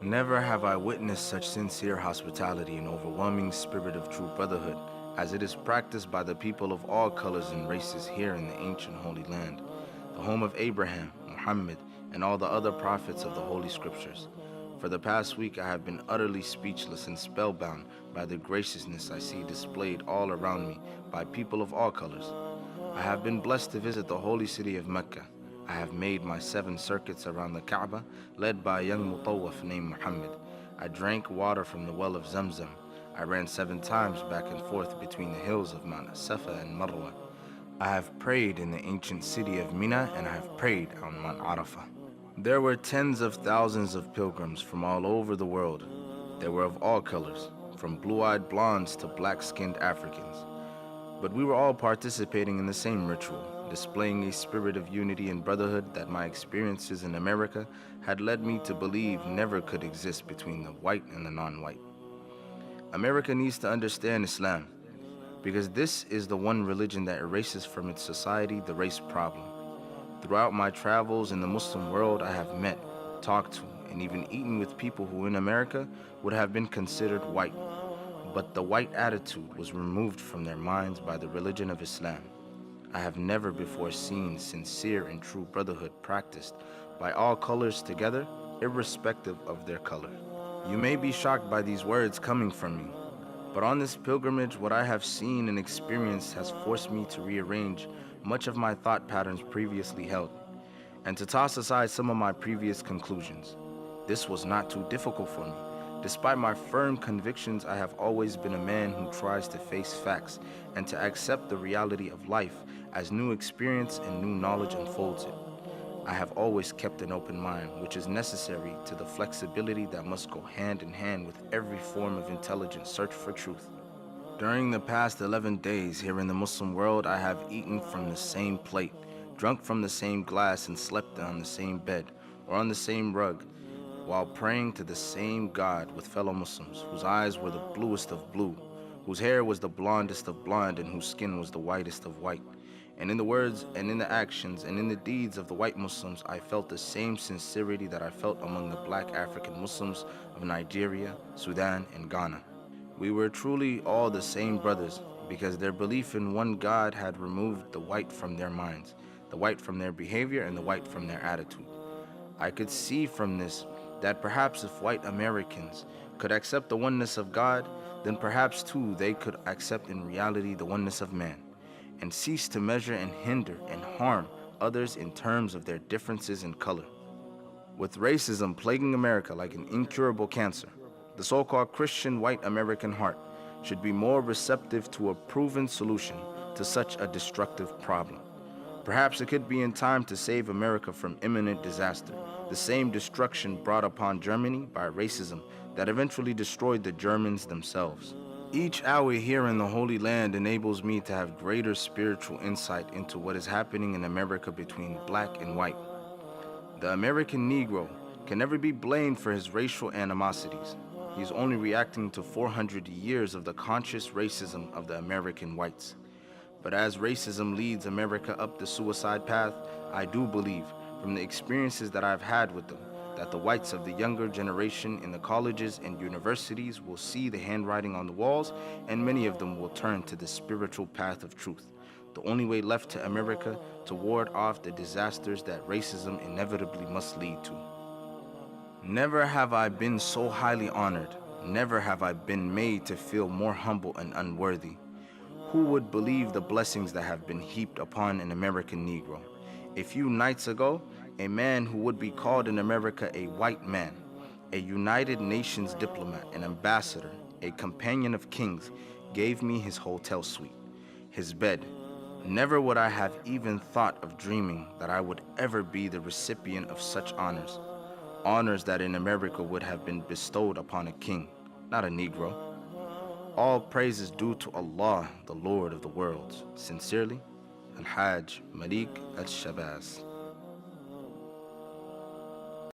Never have I witnessed such sincere hospitality and overwhelming spirit of true brotherhood as it is practiced by the people of all colors and races here in the ancient Holy Land, the home of Abraham, Muhammad, and all the other prophets of the Holy Scriptures. For the past week I have been utterly speechless and spellbound by the graciousness I see displayed all around me by people of all colors. I have been blessed to visit the holy city of Mecca. I have made my 7 circuits around the Kaaba, led by a young mutawaf named Muhammad. I drank water from the well of Zamzam. I ran 7 times back and forth between the hills of Mount Safa and Marwa. I have prayed in the ancient city of Mina, and I have prayed on Mount Arafah. There were tens of thousands of pilgrims from all over the world. They were of all colors, from blue-eyed blondes to black-skinned Africans. But we were all participating in the same ritual, displaying a spirit of unity and brotherhood that my experiences in America had led me to believe never could exist between the white and the non-white. America needs to understand Islam, because this is the one religion that erases from its society the race problem. Throughout my travels in the Muslim world, I have met, talked to, and even eaten with people who in America would have been considered white. But the white attitude was removed from their minds by the religion of Islam. I have never before seen sincere and true brotherhood practiced by all colors together, irrespective of their color. You may be shocked by these words coming from me, but on this pilgrimage, what I have seen and experienced has forced me to rearrange much of my thought patterns previously held, and to toss aside some of my previous conclusions. This was not too difficult for me. Despite my firm convictions, I have always been a man who tries to face facts and to accept the reality of life as new experience and new knowledge unfolds it. I have always kept an open mind, which is necessary to the flexibility that must go hand in hand with every form of intelligent search for truth. During the past 11 days here in the Muslim world, I have eaten from the same plate, drunk from the same glass, and slept on the same bed or on the same rug, while praying to the same God with fellow Muslims, whose eyes were the bluest of blue, whose hair was the blondest of blonde, and whose skin was the whitest of white. And in the words and in the actions and in the deeds of the white Muslims, I felt the same sincerity that I felt among the black African Muslims of Nigeria, Sudan, and Ghana. We were truly all the same brothers, because their belief in one God had removed the white from their minds, the white from their behavior, and the white from their attitude. I could see from this that perhaps if white Americans could accept the oneness of God, then perhaps too they could accept in reality the oneness of man, and cease to measure and hinder and harm others in terms of their differences in color. With racism plaguing America like an incurable cancer, the so-called Christian white American heart should be more receptive to a proven solution to such a destructive problem. Perhaps it could be in time to save America from imminent disaster, the same destruction brought upon Germany by racism that eventually destroyed the Germans themselves. Each hour here in the Holy Land enables me to have greater spiritual insight into what is happening in America between black and white. The American Negro can never be blamed for his racial animosities. He is only reacting to 400 years of the conscious racism of the American whites. But as racism leads America up the suicide path, I do believe, from the experiences that I've had with them, that the whites of the younger generation in the colleges and universities will see the handwriting on the walls, and many of them will turn to the spiritual path of truth, the only way left to America to ward off the disasters that racism inevitably must lead to. Never have I been so highly honored. Never have I been made to feel more humble and unworthy. Who would believe the blessings that have been heaped upon an American Negro? A few nights ago, a man who would be called in America a white man, a United Nations diplomat, an ambassador, a companion of kings, gave me his hotel suite, his bed. Never would I have even thought of dreaming that I would ever be the recipient of such honors. Honors that in America would have been bestowed upon a king, not a Negro. All praise is due to Allah, the Lord of the worlds. Sincerely, Al-Hajj Malik Al-Shabazz.